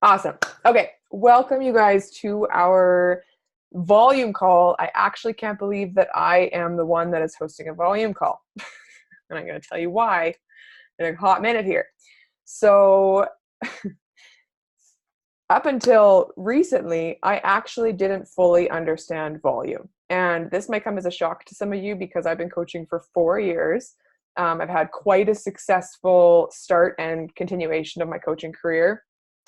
Awesome. Okay. Welcome you guys to our volume call. I actually can't believe that I am the one that is hosting a volume call. And I'm going to tell you why in a hot minute here. So up until recently, I actually didn't fully understand volume. And this might come as a shock to some of you because I've been coaching for 4 years. I've had quite a successful start and continuation of my coaching career.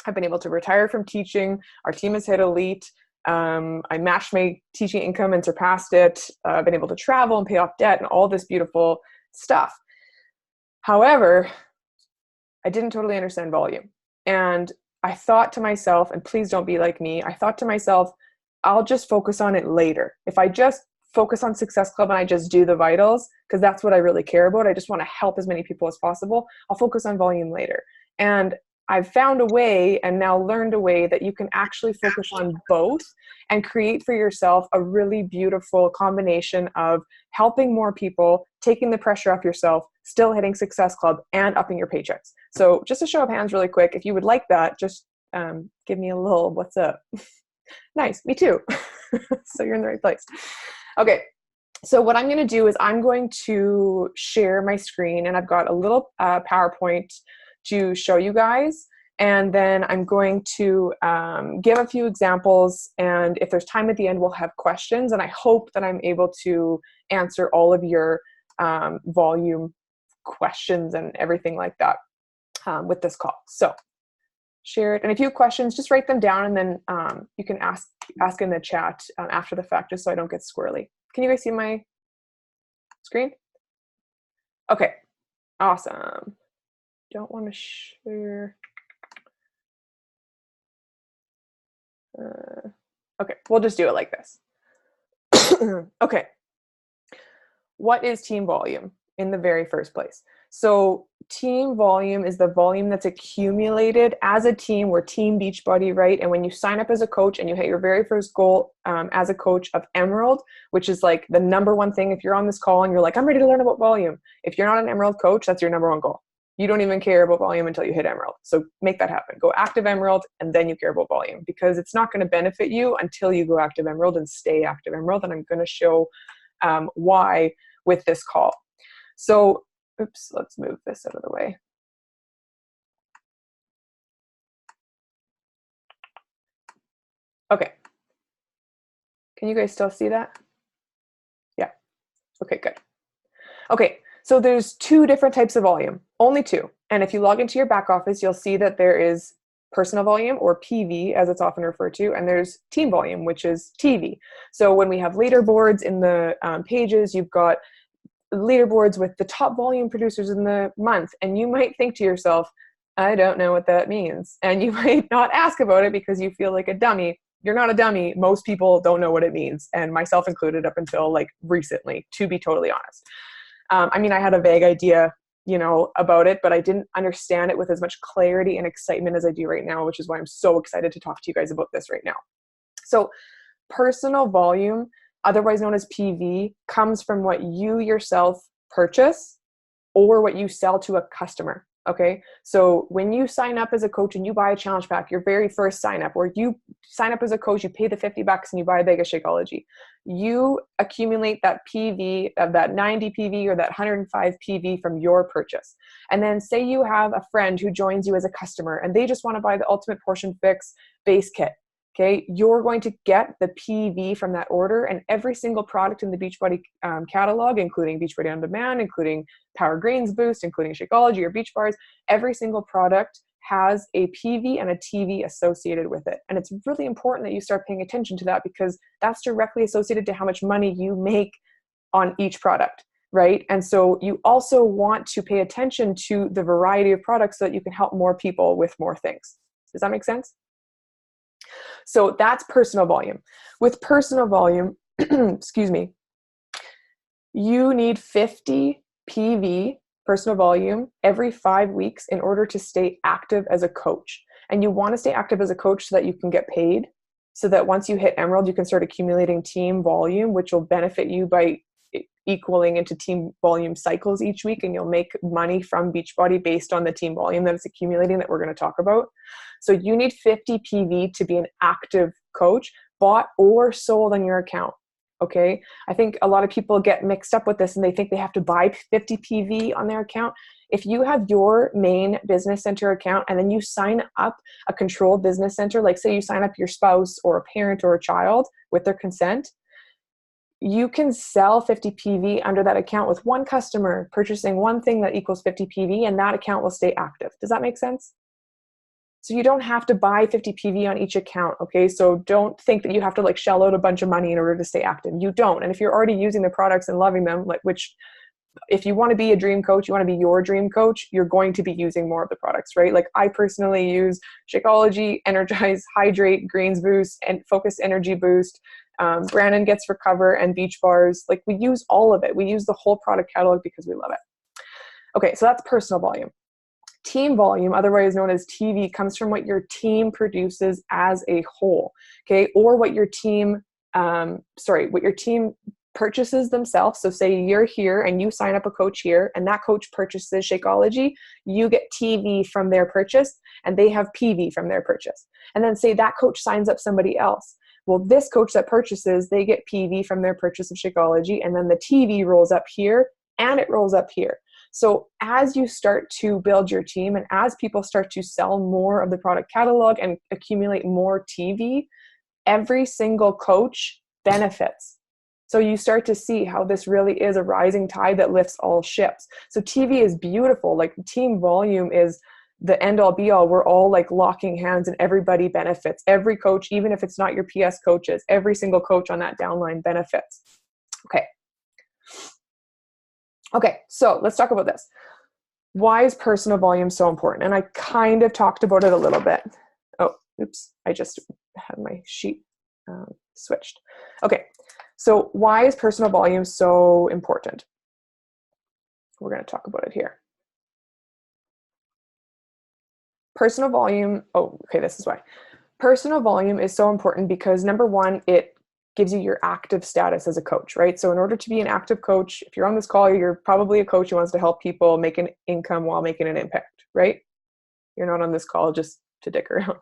I've been able to retire from teaching. Our team has hit elite. I matched my teaching income and surpassed it. I've been able to travel and pay off debt and all this beautiful stuff. However, I didn't totally understand volume. And I thought to myself, and please don't be like me, I thought to myself, I'll just focus on it later. If I just focus on Success Club and I just do the vitals, because that's what I really care about, I just want to help as many people as possible, I'll focus on volume later. And I've found a way and now learned a way that you can actually focus on both and create for yourself a really beautiful combination of helping more people, taking the pressure off yourself, still hitting Success Club, and upping your paychecks. So just a show of hands really quick, if you would like that, just give me a little what's up. Nice, me too. So you're in the right place. Okay, so what I'm going to do is I'm going to share my screen, and I've got a little PowerPoint to show you guys, and then I'm going to give a few examples, and if there's time at the end, we'll have questions, and I hope that I'm able to answer all of your volume questions and everything like that with this call. So share it, and if you have questions, just write them down, and then you can ask in the chat after the fact, just so I don't get squirrely. Can you guys see my screen? Okay, awesome. Don't want to share. Okay, we'll just do it like this. Okay. What is team volume in the very first place? So team volume is the volume that's accumulated as a team. We're Team Beachbody, right? And when you sign up as a coach and you hit your very first goal as a coach of Emerald, which is like the number one thing, if you're on this call and you're like, I'm ready to learn about volume. If you're not an Emerald coach, that's your number one goal. You don't even care about volume until you hit Emerald. So make that happen. Go active Emerald, and then you care about volume, because it's not going to benefit you until you go active Emerald and stay active Emerald. And I'm going to show why with this call. So, oops, let's move this out of the way. Okay. Can you guys still see that? Yeah. Okay, good. Okay, so there's 2 different types of volume, only 2. And if you log into your back office, you'll see that there is personal volume, or PV as it's often referred to, and there's team volume, which is TV. So when we have leaderboards in the pages, you've got leaderboards with the top volume producers in the month, and you might think to yourself, I don't know what that means. And you might not ask about it because you feel like a dummy. You're not a dummy. Most people don't know what it means, and myself included up until like recently, to be totally honest. I mean, I had a vague idea, about it, but I didn't understand it with as much clarity and excitement as I do right now, which is why I'm so excited to talk to you guys about this right now. So personal volume, otherwise known as PV, comes from what you yourself purchase or what you sell to a customer. Okay, so when you sign up as a coach and you buy a challenge pack, your very first sign up, or you sign up as a coach, you pay the $50 and you buy a bag of Shakeology, you accumulate that PV of that 90 PV or that 105 PV from your purchase. And then say you have a friend who joins you as a customer and they just want to buy the Ultimate Portion Fix base kit. Okay, you're going to get the PV from that order, and every single product in the Beachbody catalog, including Beachbody On Demand, including Power Greens Boost, including Shakeology or Beach Bars, every single product has a PV and a TV associated with it. And it's really important that you start paying attention to that, because that's directly associated to how much money you make on each product, right? And so you also want to pay attention to the variety of products so that you can help more people with more things. Does that make sense? So that's personal volume. With personal volume, excuse me, you need 50 PV, personal volume, every 5 weeks in order to stay active as a coach. And you want to stay active as a coach so that you can get paid, so that once you hit Emerald, you can start accumulating team volume, which will benefit you by equaling into team volume cycles each week, and you'll make money from Beachbody based on the team volume that it's accumulating that we're going to talk about. So you need 50 PV to be an active coach, bought or sold on your account. Okay. I think a lot of people get mixed up with this and they think they have to buy 50 PV on their account. If you have your main business center account and then you sign up a controlled business center, like say you sign up your spouse or a parent or a child with their consent, you can sell 50 PV under that account with one customer purchasing one thing that equals 50 PV, and that account will stay active. Does that make sense? So you don't have to buy 50 PV on each account, okay? So don't think that you have to like shell out a bunch of money in order to stay active. You don't. And if you're already using the products and loving them, like which if you want to be a dream coach, you want to be your dream coach, you're going to be using more of the products, right? Like I personally use Shakeology, Energize, Hydrate, Greens Boost, and Focus Energy Boost. Brandon gets Recover and Beach Bars. Like we use all of it. We use the whole product catalog because we love it. Okay, so that's personal volume. Team volume, otherwise known as TV, comes from what your team produces as a whole, okay? Or what your team, what your team purchases themselves. So say you're here and you sign up a coach here and that coach purchases Shakeology, you get TV from their purchase and they have PV from their purchase. And then say that coach signs up somebody else. Well, this coach that purchases, they get PV from their purchase of Shakeology, and then the TV rolls up here and it rolls up here. So as you start to build your team and as people start to sell more of the product catalog and accumulate more TV, every single coach benefits. So you start to see how this really is a rising tide that lifts all ships. So TV is beautiful. Like team volume is the end all be all. We're all like locking hands and everybody benefits. Every coach, even if it's not your PS coaches, every single coach on that downline benefits. Okay, so let's talk about this. Why is personal volume so important? And I kind of talked about it a little bit. Oh, oops, I just had my sheet switched. Okay, so why is personal volume so important? We're going to talk about it here. Personal volume, this is why. Personal volume is so important because number one, it gives you your active status as a coach, right? So in order to be an active coach, if you're on this call, you're probably a coach who wants to help people make an income while making an impact, right? You're not on this call just to dick around.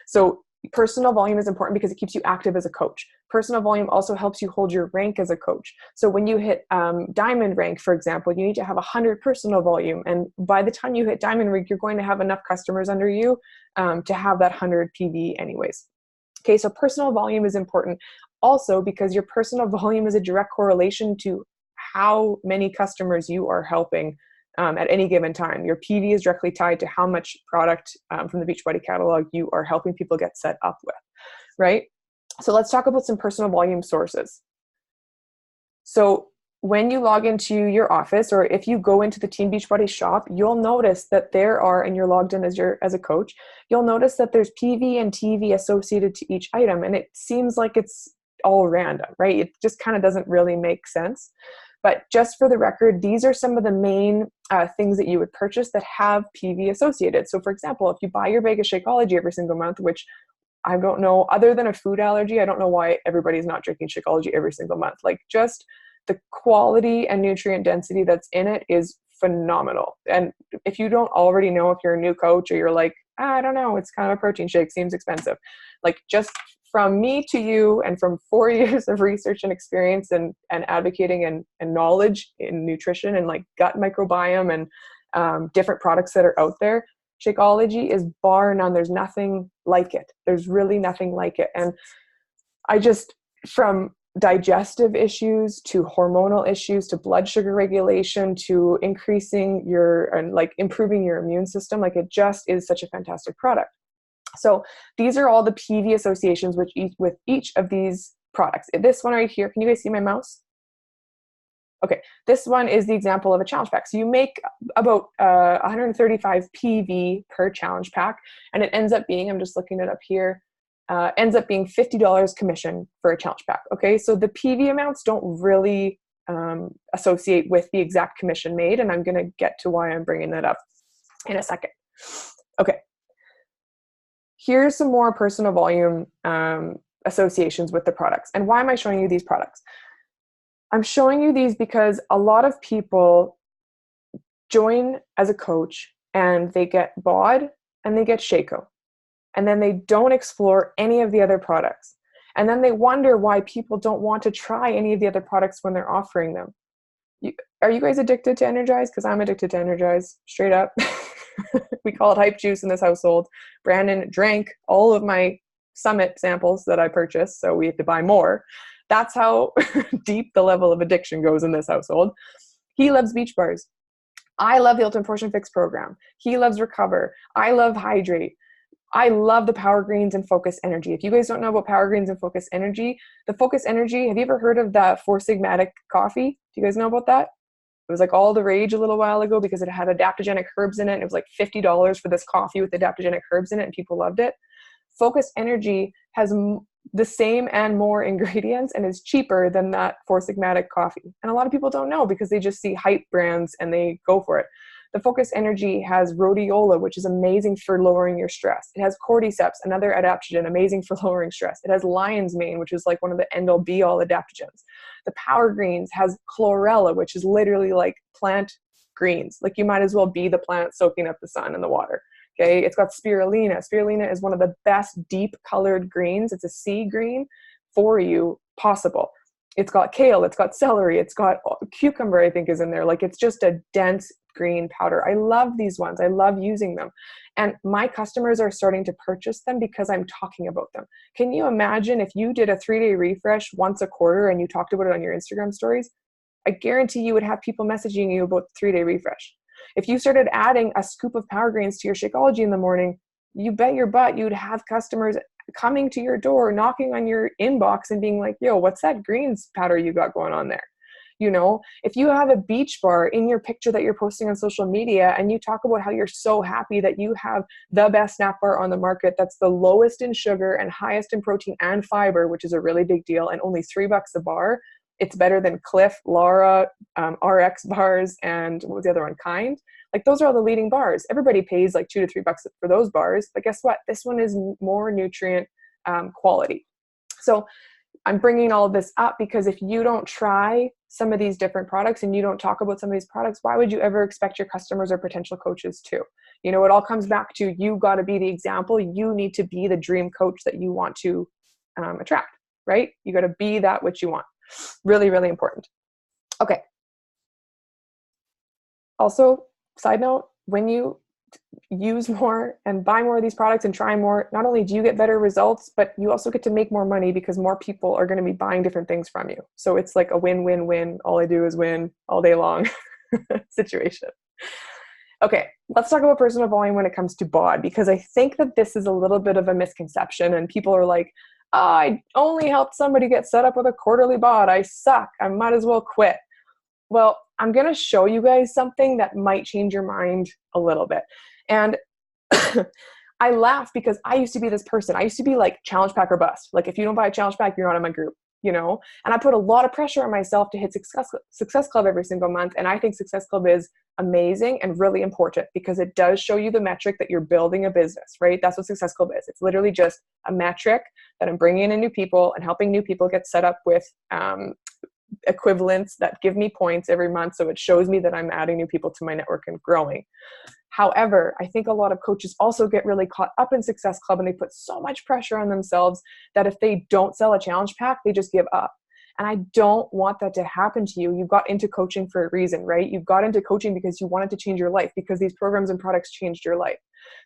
So personal volume is important because it keeps you active as a coach. Personal volume also helps you hold your rank as a coach. So when you hit diamond rank, for example, you need to have 100 personal volume. And by the time you hit diamond rank, you're going to have enough customers under you to have that 100 PV anyways. Okay, so personal volume is important also because your personal volume is a direct correlation to how many customers you are helping at any given time. Your PV is directly tied to how much product from the Beachbody catalog you are helping people get set up with, right? So let's talk about some personal volume sources. So when you log into your office, or if you go into the Team Beachbody shop, you'll notice that there are, and you're logged in as a coach, you'll notice that there's PV and TV associated to each item. And it seems like it's all random, right? It just kind of doesn't really make sense. But just for the record, these are some of the main things that you would purchase that have PV associated. So for example, if you buy your bag of Shakeology every single month, which I don't know, other than a food allergy, I don't know why everybody's not drinking Shakeology every single month. Like just the quality and nutrient density that's in it is phenomenal. And if you don't already know, if you're a new coach or you're like, I don't know, it's kind of a protein shake, seems expensive. Like just from me to you and from 4 years of research and experience and advocating and knowledge in nutrition and like gut microbiome and different products that are out there, Shakeology is bar none. There's nothing like it. There's really nothing like it. And I just, from digestive issues to hormonal issues to blood sugar regulation to increasing and like improving your immune system, like it just is such a fantastic product. So these are all the PV associations with each of these products. This one right here, can you guys see my mouse? Okay, this one is the example of a challenge pack. So you make about 135 PV per challenge pack, and it ends up being, I'm just looking it up here, ends up being $50 commission for a challenge pack. Okay, so the PV amounts don't really associate with the exact commission made, and I'm going to get to why I'm bringing that up in a second. Okay, here's some more personal volume associations with the products. And why am I showing you these products? I'm showing you these because a lot of people join as a coach and they get BOD and they get Shaco. And then they don't explore any of the other products. And then they wonder why people don't want to try any of the other products when they're offering them. Are you guys addicted to Energize? Because I'm addicted to Energize, straight up. We call it hype juice in this household. Brandon drank all of my Summit samples that I purchased, so we have to buy more. That's how deep the level of addiction goes in this household. He loves beach bars. I love the Ultimate Portion Fix program. He loves Recover. I love Hydrate. I love the Power Greens and Focus Energy. If you guys don't know about Power Greens and Focus Energy, the Focus Energy, have you ever heard of the Four Sigmatic coffee? Do you guys know about that? It was like all the rage a little while ago because it had adaptogenic herbs in it. It was like $50 for this coffee with adaptogenic herbs in it, and people loved it. Focus Energy has the same and more ingredients and is cheaper than that Four Sigmatic coffee. And a lot of people don't know because they just see hype brands and they go for it. The Focus Energy has rhodiola, which is amazing for lowering your stress. It has cordyceps, another adaptogen, amazing for lowering stress. It has lion's mane, which is like one of the end-all be-all adaptogens. The Power Greens has chlorella, which is literally like plant greens. Like you might as well be the plant soaking up the sun and the water. Okay, it's got spirulina. Spirulina is one of the best deep colored greens. It's a sea green for you possible. It's got kale, it's got celery, it's got cucumber, I think is in there. Like it's just a dense green powder. I love these ones. I love using them. And my customers are starting to purchase them because I'm talking about them. Can you imagine if you did a 3-day refresh once a quarter and you talked about it on your Instagram stories? I guarantee you would have people messaging you about the 3-day refresh. If you started adding a scoop of Power Greens to your Shakeology in the morning, you bet your butt you'd have customers coming to your door, knocking on your inbox and being like, yo, what's that greens powder you got going on there? You know, if you have a beach bar in your picture that you're posting on social media and you talk about how you're so happy that you have the best snack bar on the market that's the lowest in sugar and highest in protein and fiber, which is a really big deal, and only $3 a bar, it's better than Cliff, Lara, RX bars, and what was the other one, Kind? Like those are all the leading bars. Everybody pays like $2 to $3 for those bars, but guess what? This one is more nutrient quality. So I'm bringing all of this up because if you don't try some of these different products and you don't talk about some of these products, why would you ever expect your customers or potential coaches to? You know, it all comes back to you got to be the example. You need to be the dream coach that you want to attract, right? You got to be that which you want. Really, really important. Okay. Also, side note, when you use more and buy more of these products and try more, not only do you get better results, but you also get to make more money because more people are going to be buying different things from you. So it's like a win-win-win. All I do is win all day long situation. Okay, let's talk about personal volume when it comes to BOD, because I think that this is a little bit of a misconception and people are like, oh, I only helped somebody get set up with a quarterly BOD. I suck. I might as well quit. Well, I'm going to show you guys something that might change your mind a little bit. And I laugh because I used to be this person. I used to be like challenge pack or bust. Like if you don't buy a challenge pack, you're not in my group, you know? And I put a lot of pressure on myself to hit Success Club every single month. And I think Success Club is amazing and really important because it does show you the metric that you're building a business, right? That's what Success Club is. It's literally just a metric that I'm bringing in new people and helping new people get set up with equivalents that give me points every month. So it shows me that I'm adding new people to my network and growing. However, I think a lot of coaches also get really caught up in Success Club and they put so much pressure on themselves that if they don't sell a challenge pack, they just give up. And I don't want that to happen to you. You got into coaching for a reason, right? You got into coaching because you wanted to change your life, because these programs and products changed your life.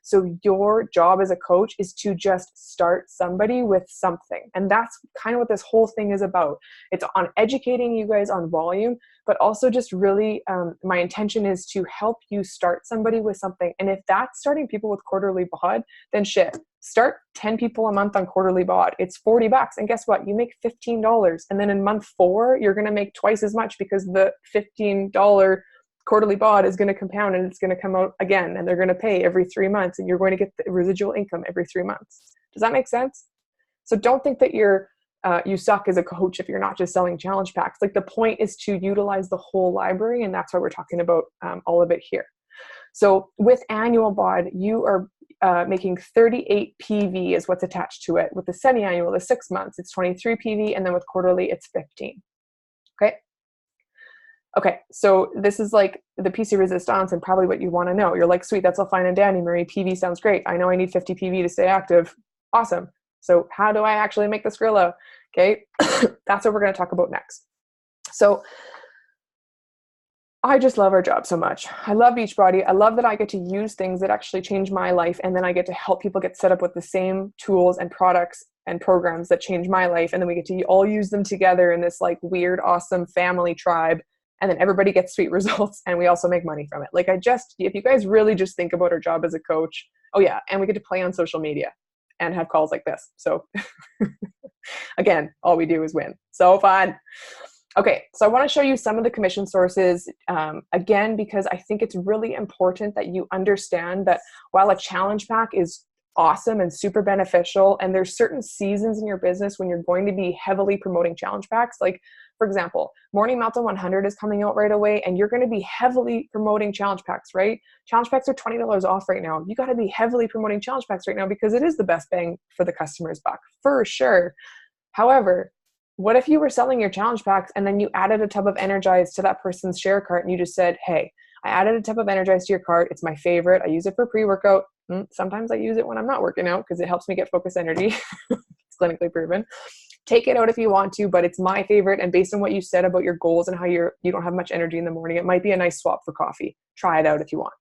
So your job as a coach is to just start somebody with something. And that's kind of what this whole thing is about. It's on educating you guys on volume, but also just really, my intention is to help you start somebody with something. And if that's starting people with quarterly BOD, then shit, start 10 people a month on quarterly BOD. It's $40. And guess what? You make $15. And then in month 4, you're going to make twice as much because the $15 quarterly BOD is going to compound and it's going to come out again. And they're going to pay every 3 months and you're going to get the residual income every 3 months. Does that make sense? So don't think that you suck as a coach if you're not just selling challenge packs. Like the point is to utilize the whole library. And that's why we're talking about all of it here. So with annual BOD, you are making 38 PV is what's attached to it. With the semi-annual, the 6 months, it's 23 PV. And then with quarterly, it's 15. Okay. Okay, so this is like the PC resistance and probably what you want to know. You're like, sweet, that's all fine and dandy, Marie. PV sounds great. I know I need 50 PV to stay active. Awesome. So how do I actually make the Skrilla? Okay, that's what we're going to talk about next. So I just love our job so much. I love Beachbody. I love that I get to use things that actually change my life, and then I get to help people get set up with the same tools and products and programs that change my life, and then we get to all use them together in this like weird, awesome family tribe, and then everybody gets sweet results, and we also make money from it. Like if you guys really just think about our job as a coach, oh yeah, and we get to play on social media and have calls like this. So again, all we do is win. So fun. Okay, so I want to show you some of the commission sources, again, because I think it's really important that you understand that while a challenge pack is awesome and super beneficial, and there's certain seasons in your business when you're going to be heavily promoting challenge packs. Like, for example, Morning Meltdown 100 is coming out right away, and you're going to be heavily promoting challenge packs, right? Challenge packs are $20 off right now. You got to be heavily promoting challenge packs right now because it is the best bang for the customer's buck, for sure. However, what if you were selling your challenge packs and then you added a tub of Energize to that person's share cart and you just said, hey, I added a tub of Energize to your cart. It's my favorite. I use it for pre-workout. Sometimes I use it when I'm not working out because it helps me get focused energy. It's clinically proven. Take it out if you want to, but it's my favorite. And based on what you said about your goals and how you don't have much energy in the morning, it might be a nice swap for coffee. Try it out if you want.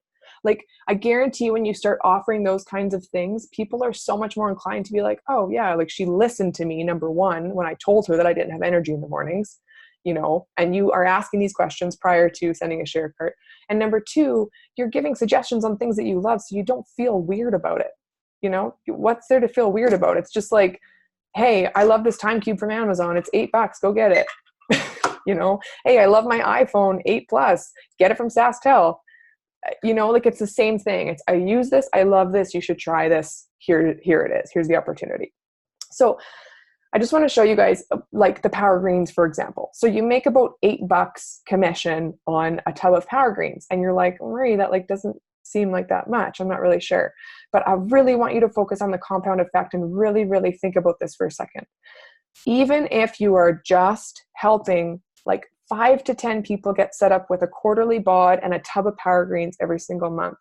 Like, I guarantee when you start offering those kinds of things, people are so much more inclined to be like, oh yeah, like she listened to me, number one, when I told her that I didn't have energy in the mornings, and you are asking these questions prior to sending a share cart. And number two, you're giving suggestions on things that you love so you don't feel weird about it. What's there to feel weird about? It's just like, hey, I love this time cube from Amazon. It's $8. Go get it. Hey, I love my iPhone 8 Plus. Get it from SaskTel. Like it's the same thing. I use this. I love this. You should try this. Here it is. Here's the opportunity. So I just want to show you guys like the Power Greens, for example. So you make about $8 commission on a tub of Power Greens. And you're like, Marie, that like doesn't seem like that much. I'm not really sure. But I really want you to focus on the compound effect and really, really think about this for a second. Even if you are just helping like 5 to 10 people get set up with a quarterly bod and a tub of Power Greens every single month,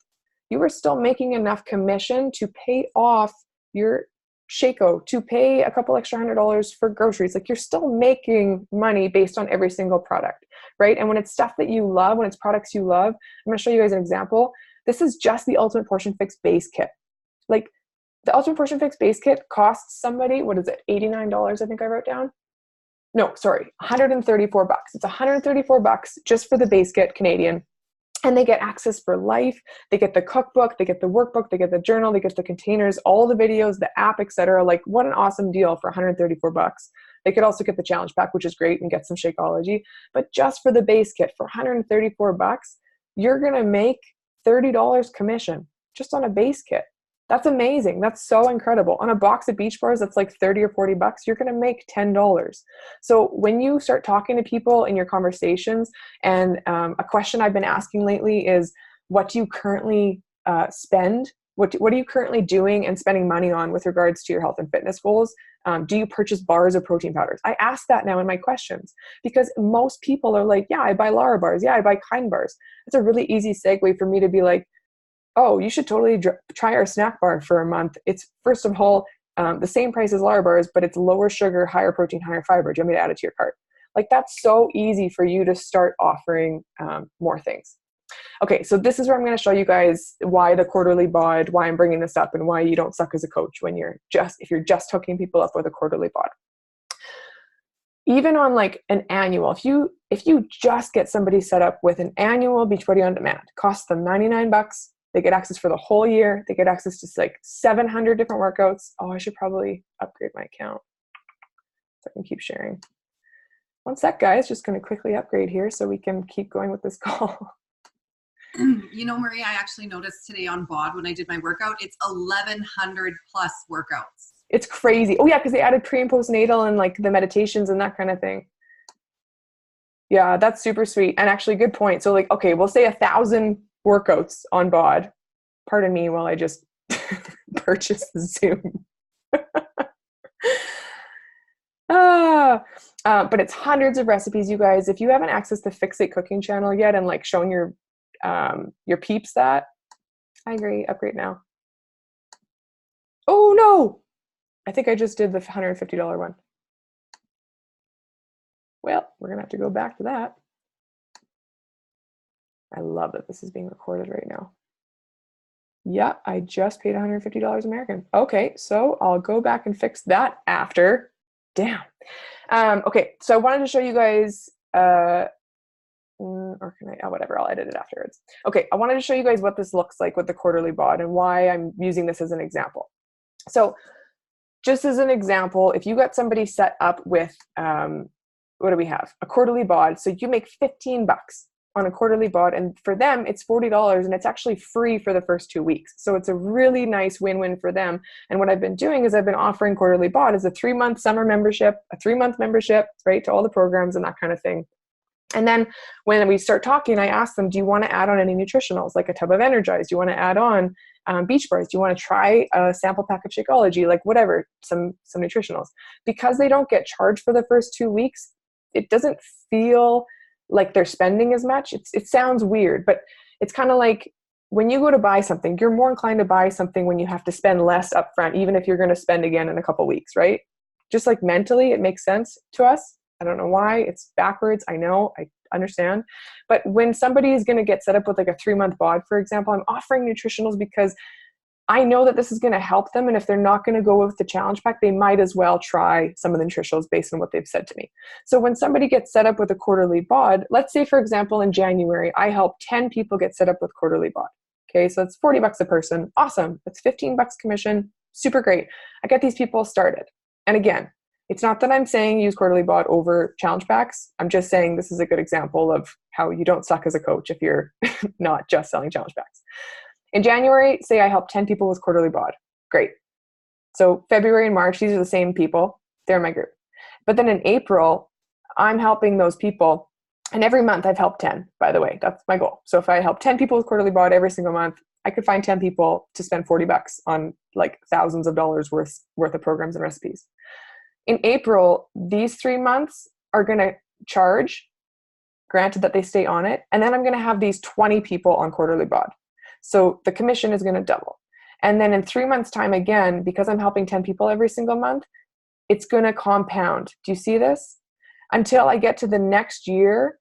you are still making enough commission to pay off your Shaco, to pay a couple extra $100 for groceries. Like, you're still making money based on every single product, right? And when it's stuff that you love, when it's products you love, I'm going to show you guys an example. This is just the Ultimate Portion Fix base kit. Like, the Ultimate Portion Fix base kit costs somebody, what is it, $89, I think I wrote down? No, sorry, $134. It's $134 just for the base kit, Canadian. And they get access for life. They get the cookbook, they get the workbook, they get the journal, they get the containers, all the videos, the app, etc. Like, what an awesome deal for $134. They could also get the challenge pack, which is great, and get some Shakeology. But just for the base kit for $134, you're going to make $30 commission just on a base kit. That's amazing. That's so incredible. On a box of Beach Bars, that's like 30 or $40, you're going to make $10. So when you start talking to people in your conversations, and a question I've been asking lately is, what do you currently spend? What are you currently doing and spending money on with regards to your health and fitness goals? Do you purchase bars or protein powders? I ask that now in my questions because most people are like, yeah, I buy Lara bars. Yeah, I buy Kind bars. It's a really easy segue for me to be like, oh, you should totally try our snack bar for a month. It's, first of all, the same price as Lara bars, but it's lower sugar, higher protein, higher fiber. Do you want me to add it to your cart? Like, that's so easy for you to start offering more things. Okay, so this is where I'm going to show you guys why the quarterly bod, why I'm bringing this up, and why you don't suck as a coach when if you're just hooking people up with a quarterly bod. Even on like an annual, if you just get somebody set up with an annual Beachbody On Demand, costs them $99. They get access for the whole year. They get access to like 700 different workouts. Oh, I should probably upgrade my account so I can keep sharing. One sec, guys. Just going to quickly upgrade here so we can keep going with this call. Marie, I actually noticed today on BOD when I did my workout, it's 1,100 plus workouts. It's crazy. Oh yeah, because they added pre and postnatal and like the meditations and that kind of thing. Yeah, that's super sweet. And actually, good point. So like, okay, we'll say 1,000 workouts on BOD. Pardon me while I just purchase the Zoom. But it's hundreds of recipes, you guys. If you haven't accessed the Fix It cooking channel yet and like shown your peeps that, I agree, upgrade now. Oh no, I think I just did the $150 one. Well, we're gonna have to go back to that. I love that this is being recorded right now. Yeah, I just paid $150 American. Okay, so I'll go back and fix that after. Damn. Okay, so I wanted to show you guys, or can I, oh, whatever, I'll edit it afterwards. Okay, I wanted to show you guys what this looks like with the quarterly bod and why I'm using this as an example. So just as an example, if you got somebody set up with, what do we have? A quarterly bod. So you make 15 bucks on a quarterly bod, and for them it's $40, and it's actually free for the first 2 weeks. So it's a really nice win-win for them. And what I've been doing is I've been offering quarterly bod as a 3-month summer membership, a 3-month membership, right, to all the programs and that kind of thing. And then when we start talking, I ask them, do you want to add on any nutritionals, like a tub of Energize? Do you want to add on beach bars? Do you want to try a sample pack of Shakeology? Like whatever, some nutritionals. Because they don't get charged for the first 2 weeks, it doesn't feel like they're spending as much. It sounds weird, but it's kind of like when you go to buy something, you're more inclined to buy something when you have to spend less upfront, even if you're going to spend again in a couple weeks, right? Just like mentally, it makes sense to us. I don't know why. It's backwards. I know. I understand. But when somebody is going to get set up with like a 3-month bod, for example, I'm offering nutritionals because I know that this is going to help them. And if they're not going to go with the challenge pack, they might as well try some of the nutritionals based on what they've said to me. So when somebody gets set up with a quarterly bod, let's say, for example, in January, I help 10 people get set up with quarterly bod. Okay, so it's 40 bucks a person. Awesome. That's 15 bucks commission. Super great. I get these people started. And again, it's not that I'm saying use quarterly bod over challenge packs. I'm just saying this is a good example of how you don't suck as a coach if you're not just selling challenge packs. In January, say I help 10 people with quarterly bod. Great. So February and March, these are the same people. They're my group. But then in April, I'm helping those people. And every month I've helped 10, by the way. That's my goal. So if I help 10 people with quarterly bod every single month, I could find 10 people to spend 40 bucks on like thousands of dollars worth of programs and recipes. In April, these 3 months are going to charge, granted that they stay on it. And then I'm going to have these 20 people on quarterly bod. So the commission is going to double. And then in 3 months' time, again, because I'm helping 10 people every single month, it's going to compound. Do you see this? Until I get to the next year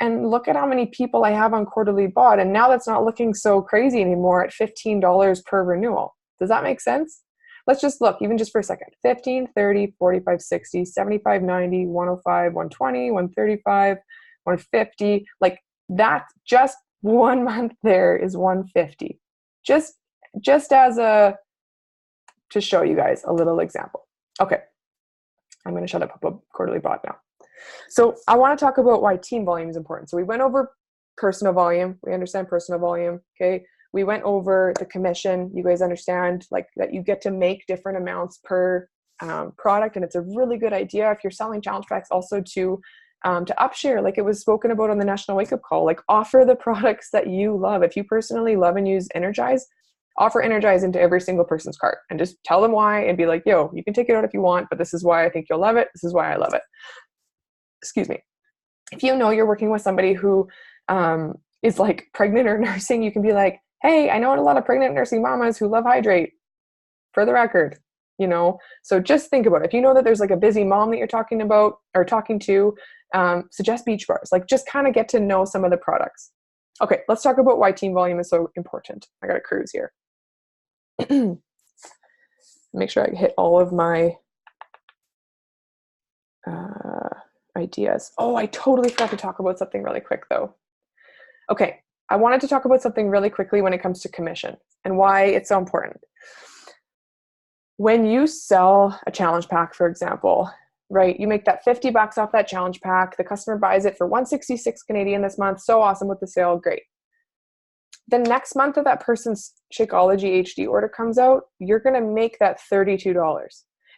and look at how many people I have on quarterly bod. And now that's not looking so crazy anymore at $15 per renewal. Does that make sense? Let's just look, even just for a second. 15, 30, 45, 60, 75, 90, 105, 120, 135, 150. Like that, just 1 month there is 150. Just as to show you guys a little example. Okay, I'm going to shut up about quarterly bod now. So I want to talk about why team volume is important. So we went over personal volume. We understand personal volume. Okay. We went over the commission. You guys understand like that you get to make different amounts per product. And it's a really good idea if you're selling challenge packs also to upshare, like it was spoken about on the National Wake Up Call, like offer the products that you love. If you personally love and use Energize, offer Energize into every single person's cart and just tell them why and be like, yo, you can take it out if you want, but this is why I think you'll love it. This is why I love it. Excuse me. If you know you're working with somebody who is like pregnant or nursing, you can be like, hey, I know a lot of pregnant nursing mamas who love Hydrate, for the record, you know? So just think about it. If you know that there's like a busy mom that you're talking about or talking to, suggest beach bars. Like just kind of get to know some of the products. Okay, let's talk about why team volume is so important. I got a cruise here. Make sure I hit all of my ideas. Oh, I totally forgot to talk about something really quick though. Okay, I wanted to talk about something really quickly when it comes to commission and why it's so important. When you sell a challenge pack, for example, right, you make that 50 bucks off that challenge pack. The customer buys it for 166 Canadian this month. So awesome with the sale. Great. The next month that person's Shakeology HD order comes out, you're going to make that $32.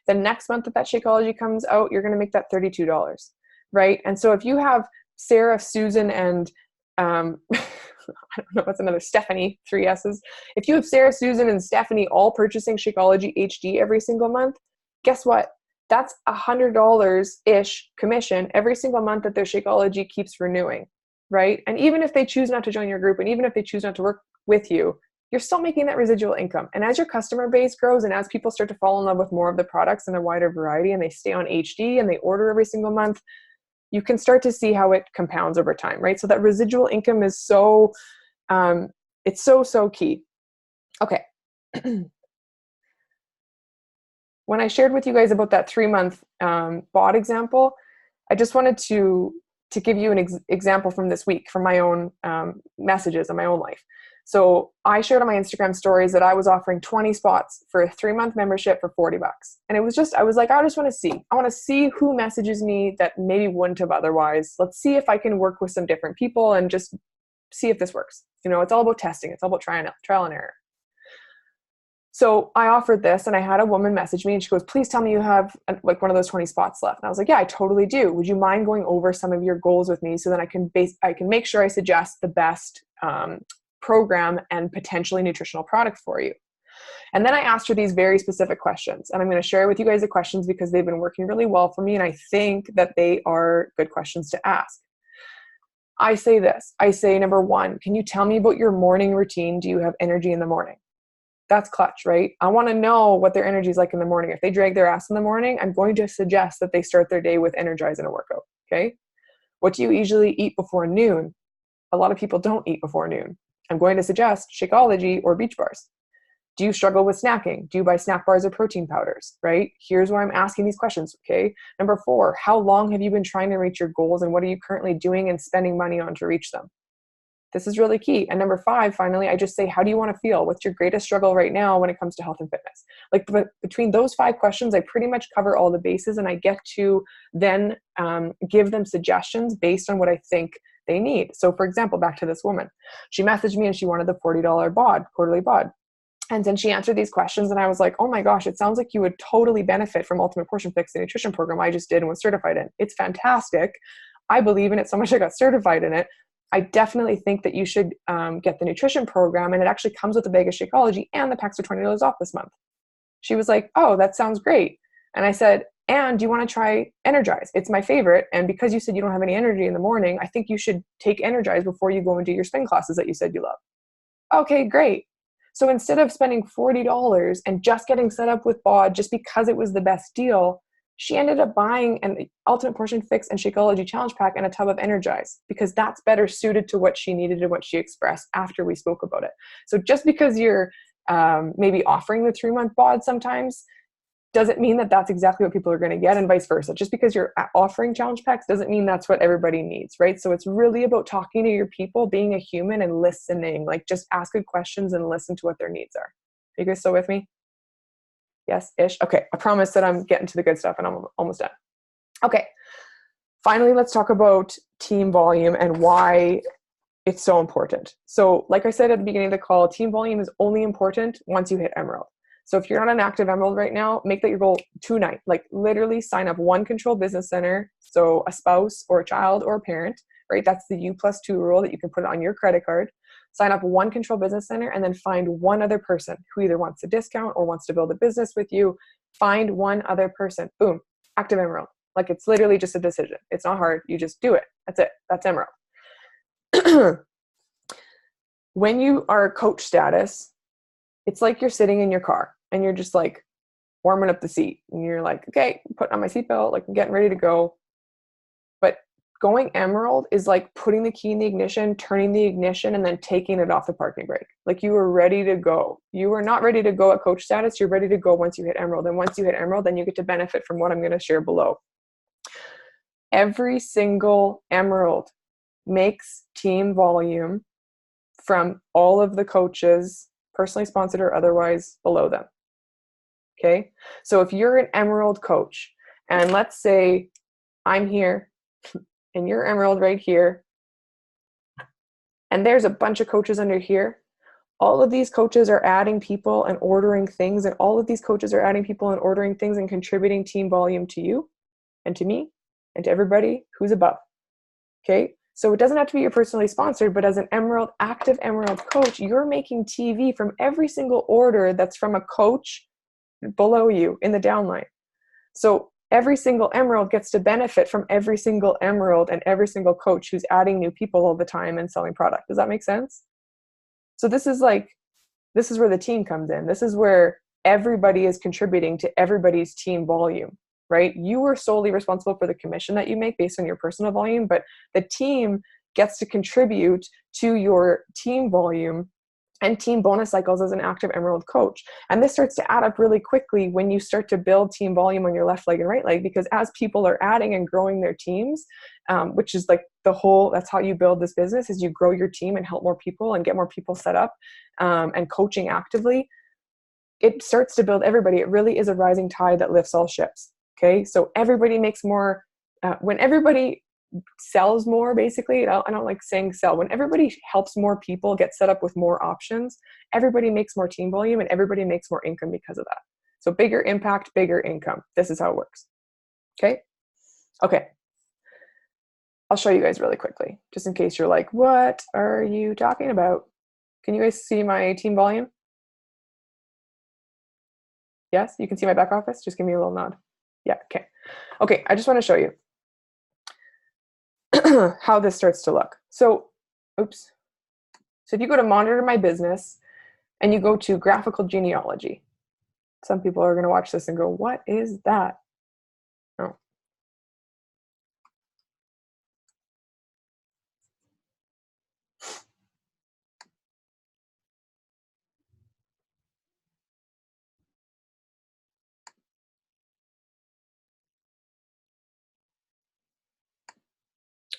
The next month that Shakeology comes out, you're going to make that $32, right? And so if you have Sarah, Susan, and I don't know what's another, Stephanie, 3 S's. If you have Sarah, Susan, and Stephanie all purchasing Shakeology HD every single month, guess what? That's $100-ish commission every single month that their Shakeology keeps renewing, right? And even if they choose not to join your group, and even if they choose not to work with you, you're still making that residual income. And as your customer base grows and as people start to fall in love with more of the products and a wider variety, and they stay on HD and they order every single month, you can start to see how it compounds over time, right? So that residual income is so, it's so key. Okay. When I shared with you guys about that 3-month BOD example, I just wanted to give you an example from this week, from my own messages in my own life. So I shared on my Instagram stories that I was offering 20 spots for a 3-month membership for $40. And it was just, I was like, I just want to see. I want to see who messages me that maybe wouldn't have otherwise. Let's see if I can work with some different people and just see if this works. You know, it's all about testing. It's all about trial and error. So I offered this, and I had a woman message me, and she goes, please tell me you have like one of those 20 spots left. And I was like, yeah, I totally do. Would you mind going over some of your goals with me so that I can make sure I suggest the best program and potentially nutritional product for you? And then I asked her these very specific questions, and I'm going to share with you guys the questions because they've been working really well for me, and I think that they are good questions to ask. I say this. I say, number 1, can you tell me about your morning routine? Do you have energy in the morning? That's clutch, right? I want to know what their energy is like in the morning. If they drag their ass in the morning, I'm going to suggest that they start their day with Energize and a workout. Okay. What do you usually eat before noon? A lot of people don't eat before noon. I'm going to suggest Shakeology or Beach Bars. Do you struggle with snacking? Do you buy snack bars or protein powders, right? Here's why I'm asking these questions, okay? Number 4, how long have you been trying to reach your goals, and what are you currently doing and spending money on to reach them? This is really key. And number 5, finally, I just say, how do you want to feel? What's your greatest struggle right now when it comes to health and fitness? Like between those 5 questions, I pretty much cover all the bases, and I get to then give them suggestions based on what I think they need. So for example, back to this woman, she messaged me and she wanted the $40 BOD, quarterly BOD. And then she answered these questions, and I was like, oh my gosh, it sounds like you would totally benefit from Ultimate Portion Fix, the nutrition program I just did and was certified in. It's fantastic. I believe in it so much I got certified in it. I definitely think that you should get the nutrition program, and it actually comes with a bag of Shakeology, and the packs are $20 off this month. She was like, oh, that sounds great. And I said, and do you want to try Energize? It's my favorite. And because you said you don't have any energy in the morning, I think you should take Energize before you go and do your spin classes that you said you love. Okay, great. So instead of spending $40 and just getting set up with BOD just because it was the best deal, she ended up buying an Ultimate Portion Fix and Shakeology Challenge Pack and a tub of Energize, because that's better suited to what she needed and what she expressed after we spoke about it. So just because you're maybe offering the 3-month BOD sometimes doesn't mean that that's exactly what people are going to get, and vice versa. Just because you're offering challenge packs doesn't mean that's what everybody needs, right? So it's really about talking to your people, being a human, and listening. Like, just ask good questions and listen to what their needs are. Are you guys still with me? Yes-ish? Okay, I promise that I'm getting to the good stuff and I'm almost done. Okay, finally, let's talk about team volume and why it's so important. So like I said at the beginning of the call, team volume is only important once you hit Emerald. So if you're not an active Emerald right now, make that your goal tonight. Like, literally sign up one controlled business center. So a spouse or a child or a parent, right? That's the U+2 rule that you can put on your credit card. Sign up one controlled business center, and then find one other person who either wants a discount or wants to build a business with you. Find one other person. Boom, active Emerald. Like, it's literally just a decision. It's not hard. You just do it. That's it. That's Emerald. When you are coach status, it's like you're sitting in your car and you're just like warming up the seat, and you're like, okay, putting on my seatbelt, like I'm getting ready to go. But going Emerald is like putting the key in the ignition, turning the ignition, and then taking it off the parking brake. Like, you are ready to go. You are not ready to go at coach status. You're ready to go once you hit Emerald. And once you hit Emerald, then you get to benefit from what I'm going to share below. Every single Emerald makes team volume from all of the coaches, personally sponsored or otherwise, below them. Okay. So if you're an Emerald coach, and let's say I'm here and you're Emerald right here, and there's a bunch of coaches under here, all of these coaches are adding people and ordering things, and all of these coaches are adding people and ordering things and contributing team volume to you and to me and to everybody who's above. Okay. So it doesn't have to be your personally sponsored, but as an Emerald, active Emerald coach, you're making TV from every single order that's from a coach below you in the downline. So every single emerald gets to benefit from every single emerald and every single coach who's adding new people all the time and selling product. Does that make sense? So this is where the team comes in. This is where everybody is contributing to everybody's team volume, right? You are solely responsible for the commission that you make based on your personal volume, but the team gets to contribute to your team volume and team bonus cycles as an active emerald coach. And this starts to add up really quickly when you start to build team volume on your left leg and right leg, because as people are adding and growing their teams, which is like that's how you build this business, is you grow your team and help more people and get more people set up and coaching actively. It starts to build everybody. It really is a rising tide that lifts all ships. Okay. So everybody makes more, when everybody sells more, basically, I don't like saying sell, when everybody helps more people get set up with more options, everybody makes more team volume and everybody makes more income because of that. So bigger impact, bigger income. This is how it works. Okay. I'll show you guys really quickly, just in case you're like, what are you talking about? Can you guys see my team volume? Yes, you can see my back office. Just give me a little nod. Yeah. Okay. I just want to show you how this starts to look. So if you go to monitor my business and you go to graphical genealogy, some people are going to watch this and go, what is that? Oh.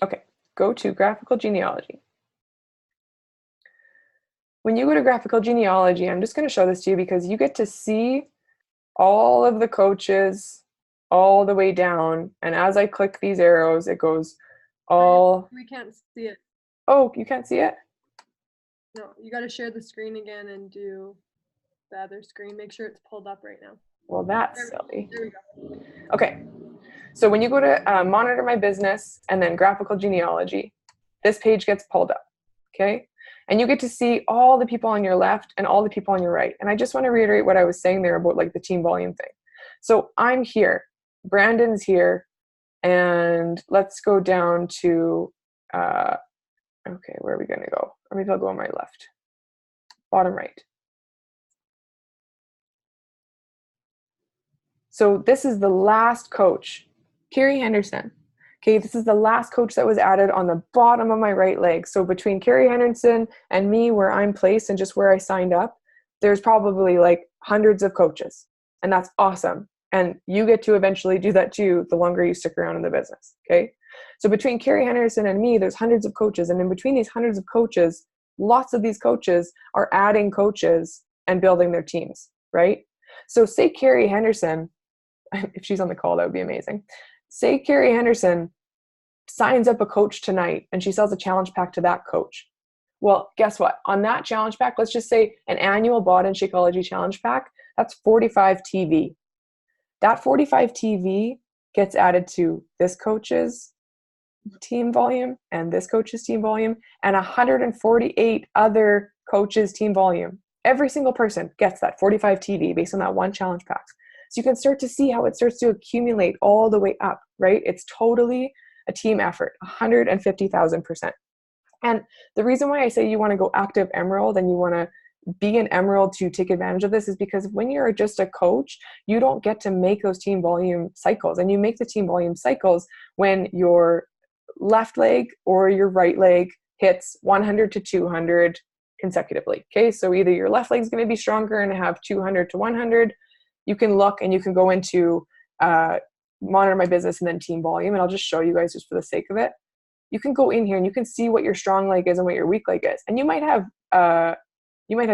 Okay, go to graphical genealogy. When you go to graphical genealogy, I'm just going to show this to you because you get to see all of the coaches all the way down. And as I click these arrows, it goes all. We can't see it. Oh, you can't see it? No, you got to share the screen again and do the other screen. Make sure it's pulled up right now. Well, that's silly. There we go. Okay. So when you go to monitor my business and then graphical genealogy, this page gets pulled up. Okay. And you get to see all the people on your left and all the people on your right. And I just want to reiterate what I was saying there about like the team volume thing. So I'm here, Brandon's here, and let's go down to, okay, where are we going to go? Or maybe I'll go on my left, bottom right. So this is the last coach, Carrie Henderson. Okay, this is the last coach that was added on the bottom of my right leg. So between Carrie Henderson and me, where I'm placed and just where I signed up, there's probably like hundreds of coaches. And that's awesome. And you get to eventually do that too, the longer you stick around in the business. Okay. So between Carrie Henderson and me, there's hundreds of coaches. And in between these hundreds of coaches, lots of these coaches are adding coaches and building their teams, right? So say Carrie Henderson, if she's on the call, that would be amazing. Say Carrie Henderson signs up a coach tonight and she sells a challenge pack to that coach. Well, guess what? On that challenge pack, let's just say an annual Bod and Shakeology challenge pack, that's 45 TV. That 45 TV gets added to this coach's team volume and this coach's team volume and 148 other coaches' team volume. Every single person gets that 45 TV based on that one challenge pack. So you can start to see how it starts to accumulate all the way up, right? It's totally a team effort, 150,000%. And the reason why I say you want to go active emerald and you want to be an emerald to take advantage of this is because when you're just a coach, you don't get to make those team volume cycles. And you make the team volume cycles when your left leg or your right leg hits 100 to 200 consecutively. Okay, so either your left leg is going to be stronger and have 200 to 100. You can look and you can go into monitor my business and then team volume. And I'll just show you guys just for the sake of it. You can go in here and you can see what your strong leg is and what your weak leg is. And you might have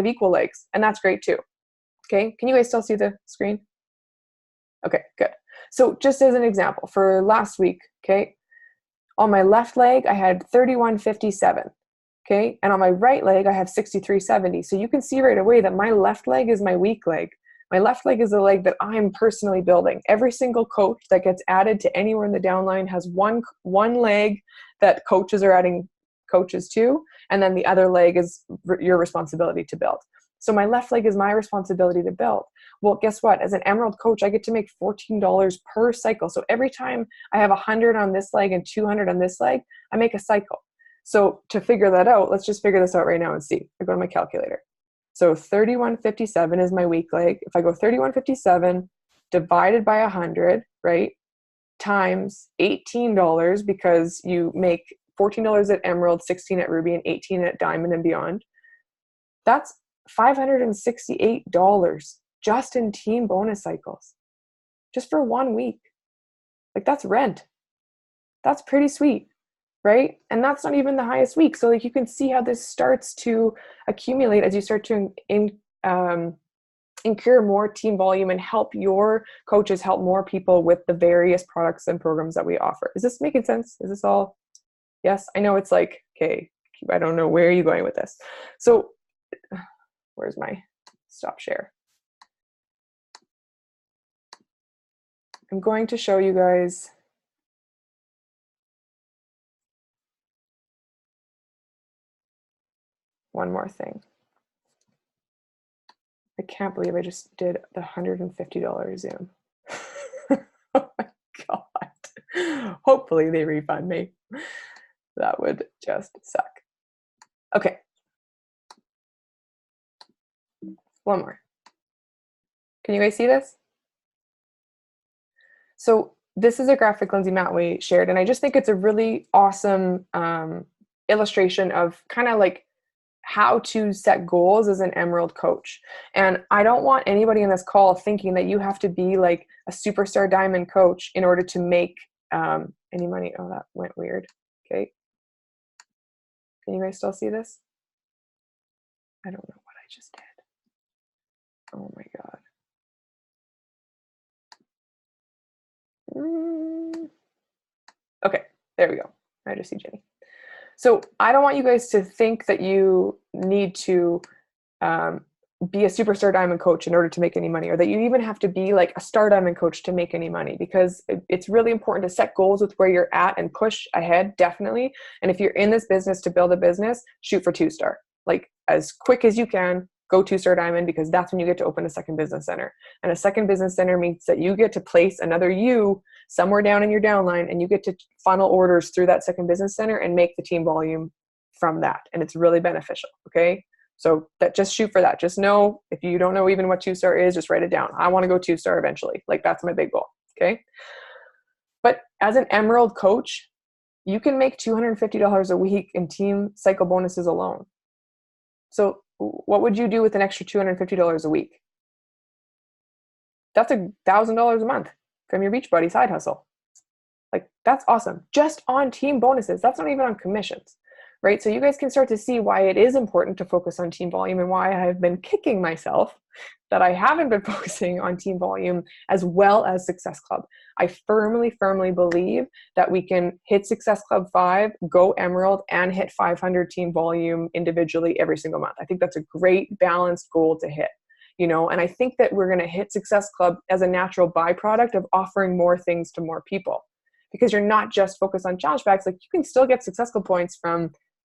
equal legs, and that's great too. Okay, can you guys still see the screen? Okay, good. So just as an example, for last week, okay, on my left leg, I had 3157. Okay, and on my right leg, I have 6370. So you can see right away that my left leg is my weak leg. My left leg is the leg that I'm personally building. Every single coach that gets added to anywhere in the downline has one leg that coaches are adding coaches to, and then the other leg is your responsibility to build. So my left leg is my responsibility to build. Well, guess what? As an Emerald coach, I get to make $14 per cycle. So every time I have 100 on this leg and 200 on this leg, I make a cycle. So to figure that out, let's just figure this out right now and see. I go to my calculator. So 3157 is my weak leg. If I go 3157 divided by 100, right, times $18, because you make $14 at Emerald, 16 at Ruby, and 18 at Diamond and beyond, that's $568 just in team bonus cycles, just for 1 week. Like, that's rent. That's pretty sweet, right? And that's not even the highest week. So like, you can see how this starts to accumulate as you start to incur more team volume and help your coaches help more people with the various products and programs that we offer. Is this making sense? Is this all? Yes, I know it's like, okay, I don't know where are you going with this. So where's my stop share? I'm going to show you guys one more thing. I can't believe I just did the $150 Zoom. Oh my God. Hopefully they refund me. That would just suck. Okay. One more. Can you guys see this? So this is a graphic Lindsay Matway shared, and I just think it's a really awesome illustration of kind of like how to set goals as an Emerald coach. And I don't want anybody in this call thinking that you have to be like a superstar diamond coach in order to make any money. Oh, that went weird. Okay. Can you guys still see this? I don't know what I just did. Oh my God. Okay, there we go. I just see Jenny. So I don't want you guys to think that you need to be a superstar diamond coach in order to make any money, or that you even have to be like a star diamond coach to make any money, because it's really important to set goals with where you're at and push ahead, definitely. And if you're in this business to build a business, shoot for 2-star. Like, as quick as you can, go 2-star diamond, because that's when you get to open a second business center. And a second business center means that you get to place another you somewhere down in your downline, and you get to funnel orders through that second business center and make the team volume from that. And it's really beneficial. Okay. So that, just shoot for that. Just know, if you don't know even what 2-star is, just write it down. I want to go 2-star eventually. Like, that's my big goal. Okay. But as an Emerald coach, you can make $250 a week in team cycle bonuses alone. So what would you do with an extra $250 a week? That's $1,000 a month from your Beachbody side hustle. Like, that's awesome. Just on team bonuses. That's not even on commissions, right? So you guys can start to see why it is important to focus on team volume, and why I've been kicking myself that I haven't been focusing on team volume as well as Success Club. I firmly believe that we can hit Success Club 5, go Emerald, and hit 500 team volume individually every single month. I think that's a great balanced goal to hit, you know, and I think that we're going to hit Success Club as a natural byproduct of offering more things to more people, because you're not just focused on challenge packs. Like, you can still get Success Club points from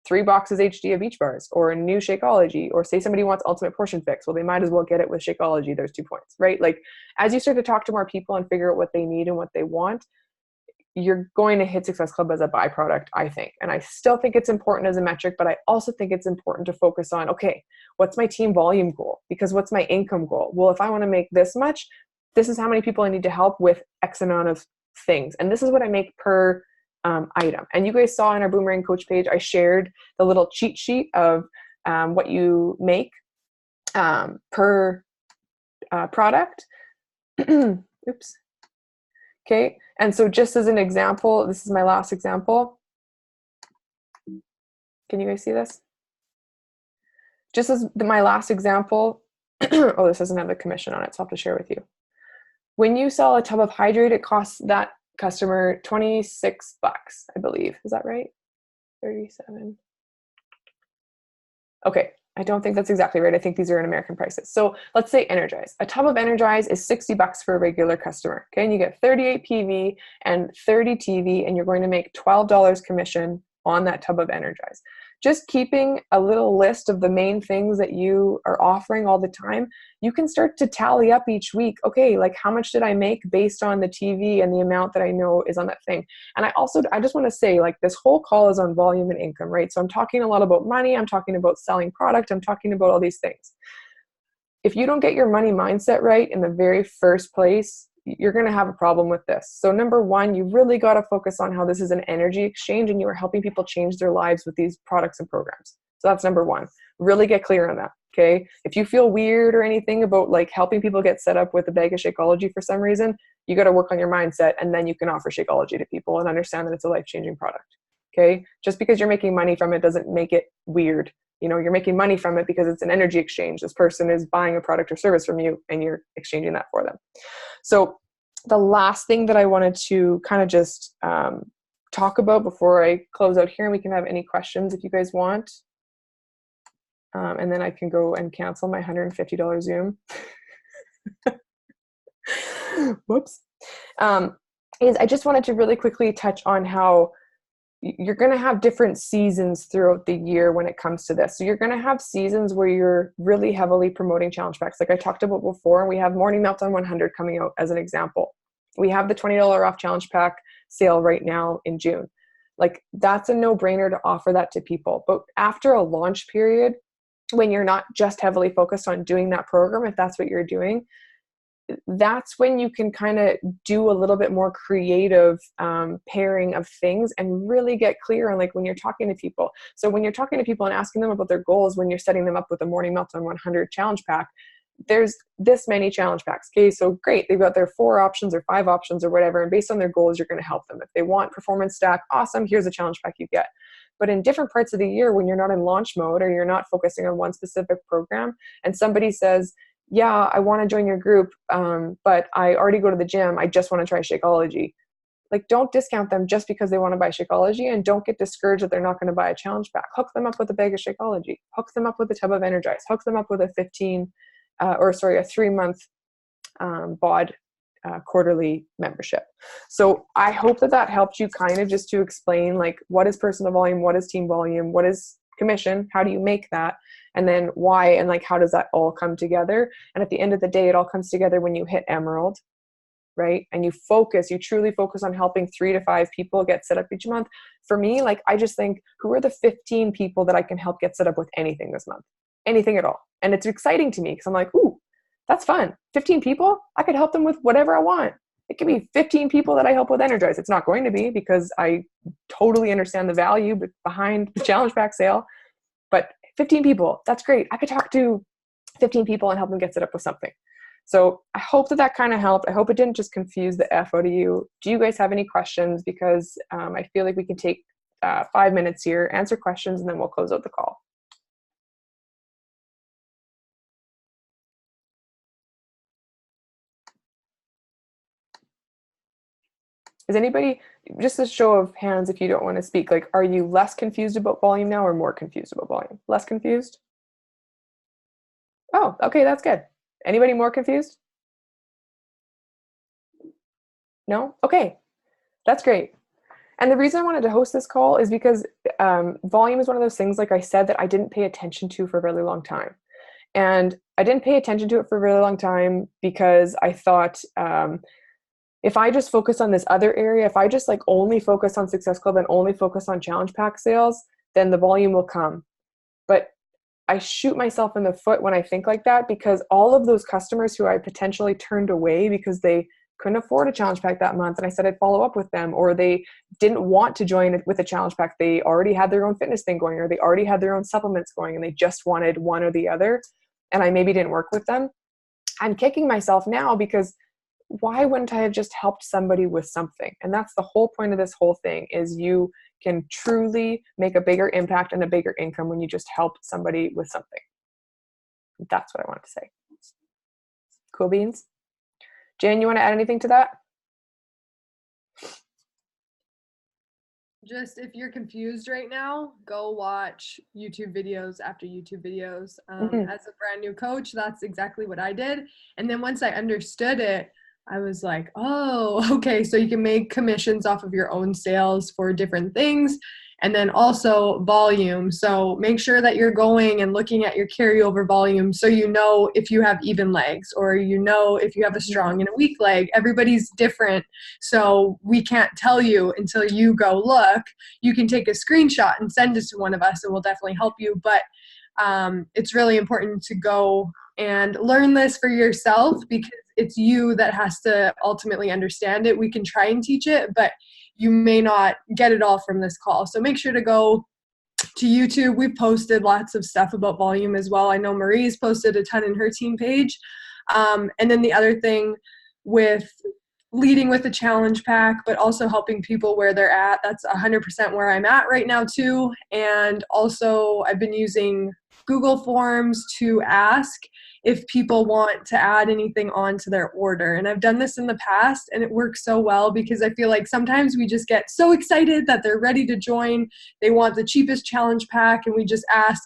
3 boxes HD of Beach Bars, or a new Shakeology, or say somebody wants Ultimate Portion Fix. Well, they might as well get it with Shakeology. There's 2 points, right? Like, as you start to talk to more people and figure out what they need and what they want, you're going to hit Success Club as a byproduct, I think. And I still think it's important as a metric, but I also think it's important to focus on, okay, what's my team volume goal? Because what's my income goal? Well, if I want to make this much, this is how many people I need to help with X amount of things. And this is what I make per item. And you guys saw in our Boomerang coach page, I shared the little cheat sheet of what you make per product. Oops. Okay. And so just as an example, this is my last example. Can you guys see this? Just as my last example, oh, this doesn't have the commission on it, so I'll have to share with you. When you sell a tub of Hydrate, it costs that customer $26, I believe. Is that right? 37. Okay, I don't think that's exactly right. I think these are in American prices. So let's say Energize. A tub of Energize is $60 for a regular customer. Okay, and you get 38 PV and 30 TV, and you're going to make $12 commission on that tub of Energize. just keeping a little list of the main things that you are offering all the time, you can start to tally up each week. Okay, like how much did I make based on the TV and the amount that I know is on that thing? And I just want to say, like, this whole call is on volume and income, right? So I'm talking a lot about money. I'm talking about selling product. I'm talking about all these things. If you don't get your money mindset right in the very first place, you're going to have a problem with this. So number one, you really got to focus on how this is an energy exchange and you are helping people change their lives with these products and programs. So that's number one. Really get clear on that. Okay. If you feel weird or anything about like helping people get set up with a bag of Shakeology for some reason, you got to work on your mindset, and then you can offer Shakeology to people and understand that it's a life-changing product. Okay. Just because you're making money from it doesn't make it weird. You know, you're making money from it because it's an energy exchange. This person is buying a product or service from you and you're exchanging that for them. So the last thing that I wanted to kind of just talk about before I close out here, and we can have any questions if you guys want. And then I can go and cancel my $150 Zoom. Whoops. Is I just wanted to really quickly touch on how you're going to have different seasons throughout the year when it comes to this. So you're going to have seasons where you're really heavily promoting challenge packs. Like I talked about before, and we have Morning Meltdown 100 coming out as an example. We have the $20 off challenge pack sale right now in June. Like that's a no-brainer to offer that to people. But after a launch period, when you're not just heavily focused on doing that program, if that's what you're doing, that's when you can kind of do a little bit more creative pairing of things and really get clear on like when you're talking to people. So when you're talking to people and asking them about their goals, when you're setting them up with a Morning Meltdown 100 challenge pack, there's this many challenge packs. Okay, so great. They've got their 4 options or 5 options or whatever. And based on their goals, you're going to help them. If they want performance stack, awesome. Here's a challenge pack you get. But in different parts of the year, when you're not in launch mode or you're not focusing on one specific program, and somebody says, yeah, I want to join your group, but I already go to the gym. I just want to try Shakeology. Like, don't discount them just because they want to buy Shakeology, and don't get discouraged that they're not going to buy a challenge pack. Hook them up with a bag of Shakeology. Hook them up with a tub of Energize. Hook them up with a 3-month BOD quarterly membership. So I hope that helped you kind of just to explain like what is personal volume, what is team volume, what is commission, how do you make that, and then why, and like how does that all come together. And at the end of the day, it all comes together when you hit Emerald, right? And you truly focus on helping 3 to 5 people get set up each month. For me, like I just think, who are the 15 people that I can help get set up with anything this month? Anything at all. And it's exciting to me because I'm like, ooh, that's fun. 15 people, I could help them with whatever I want. It could be 15 people that I help with Energize. It's not going to be, because I totally understand the value behind the challenge pack sale. But 15 people, that's great. I could talk to 15 people and help them get set up with something. So I hope that kind of helped. I hope it didn't just confuse the F out of you. Do you guys have any questions? Because I feel like we can take 5 minutes here, answer questions, and then we'll close out the call. Is anybody, just a show of hands if you don't want to speak, like, are you less confused about volume now or more confused about volume? Less confused? Oh, okay, that's good. Anybody more confused? No? Okay, that's great. And the reason I wanted to host this call is because volume is one of those things, like I said, that I didn't pay attention to for a really long time. And I didn't pay attention to it for a really long time because I thought, if I just focus on this other area, if I just like only focus on Success Club and only focus on challenge pack sales, then the volume will come. But I shoot myself in the foot when I think like that, because all of those customers who I potentially turned away because they couldn't afford a challenge pack that month, and I said I'd follow up with them, or they didn't want to join with a challenge pack. They already had their own fitness thing going, or they already had their own supplements going, and they just wanted one or the other, and I maybe didn't work with them. I'm kicking myself now because why wouldn't I have just helped somebody with something? And that's the whole point of this whole thing, is you can truly make a bigger impact and a bigger income when you just help somebody with something. That's what I wanted to say. Cool beans. Jan, you want to add anything to that? Just if you're confused right now, go watch YouTube videos after YouTube videos. As a brand new coach, that's exactly what I did. And then once I understood it, I was like, oh, okay, so you can make commissions off of your own sales for different things. and then also volume. So make sure that you're going and looking at your carryover volume so you know if you have even legs, or you know if you have a strong and a weak leg. Everybody's different, so we can't tell you until you go look. You can take a screenshot and send it to one of us, and we'll definitely help you. But it's really important to go and learn this for yourself, because it's you that has to ultimately understand it. We can try and teach it, but you may not get it all from this call. So make sure to go to YouTube. We've posted lots of stuff about volume as well. I know Marie's posted a ton in her team page. And then the other thing with leading with the challenge pack, but also helping people where they're at, that's 100% where I'm at right now too. And also I've been using Google Forms to ask if people want to add anything onto their order. And I've done this in the past, and it works so well, because I feel like sometimes we just get so excited that they're ready to join. They want the cheapest challenge pack, and we just ask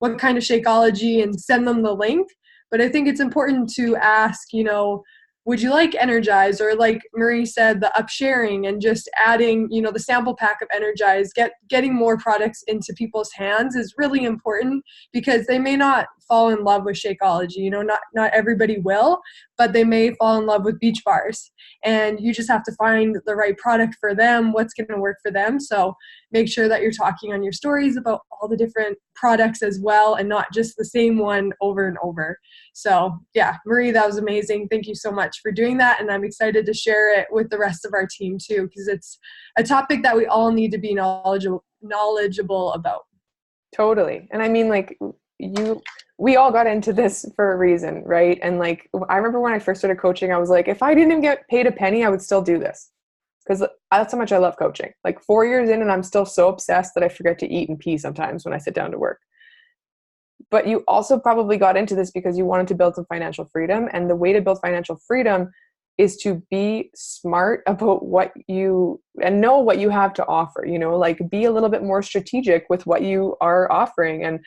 what kind of Shakeology and send them the link. But I think it's important to ask, you know, would you like Energize? Or like Marie said, the upsharing, and just adding, you know, the sample pack of Energize. Getting more products into people's hands is really important, because they may not fall in love with Shakeology. You know, not everybody will, but they may fall in love with beach bars. And you just have to find the right product for them, what's going to work for them. So make sure that you're talking on your stories about all the different products as well, and not just the same one over and over. So yeah, Marie, that was amazing. Thank you so much for doing that. And I'm excited to share it with the rest of our team too, because it's a topic that we all need to be knowledgeable about. Totally. And I mean, like, we all got into this for a reason, right? And like, I remember when I first started coaching, I was like, if I didn't get paid a penny, I would still do this, because that's how much I love coaching. Like 4 years in, and I'm still so obsessed that I forget to eat and pee sometimes when I sit down to work. But you also probably got into this because you wanted to build some financial freedom. And the way to build financial freedom is to be smart about what you, and know what you have to offer, you know, like be a little bit more strategic with what you are offering. And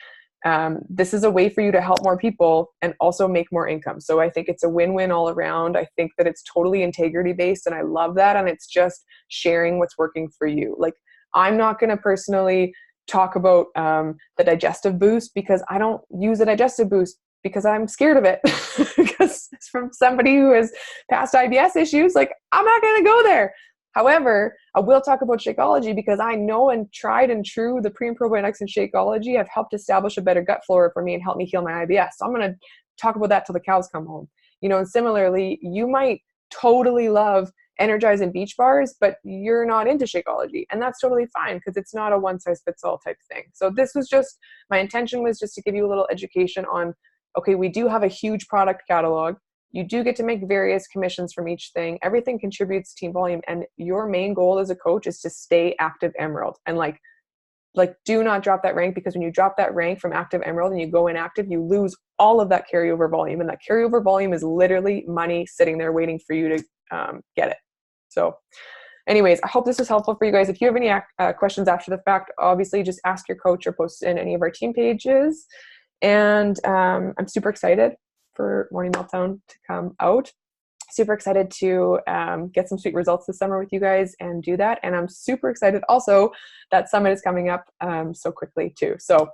this is a way for you to help more people and also make more income. So I think it's a win-win all around. I think that it's totally integrity based, and I love that. And it's just sharing what's working for you. Like, I'm not going to personally talk about the digestive boost, because I don't use a digestive boost because I'm scared of it. Because it's from somebody who has past IBS issues. Like, I'm not going to go there. However, I will talk about Shakeology, because I know, and tried and true, the pre and probiotics and Shakeology have helped establish a better gut flora for me and help me heal my IBS. So I'm going to talk about that till the cows come home. You know, and similarly, you might totally love Energize and beach bars, but you're not into Shakeology, and that's totally fine, because it's not a one size fits all type thing. So this was just, my intention was just to give you a little education on, okay, we do have a huge product catalog. You do get to make various commissions from each thing. Everything contributes to team volume, and your main goal as a coach is to stay active Emerald. And like do not drop that rank, because when you drop that rank from active Emerald and you go inactive, you lose all of that carryover volume, and that carryover volume is literally money sitting there waiting for you to get it. So anyways, I hope this was helpful for you guys. If you have any questions after the fact, obviously just ask your coach or post in any of our team pages. And I'm super excited for Morning Meltdown to come out. Super excited to get some sweet results this summer with you guys and do that. And I'm super excited also that Summit is coming up so quickly too. So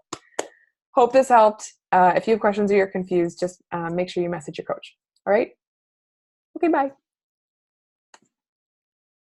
hope this helped. If you have questions or you're confused, just make sure you message your coach. All right? Okay, bye.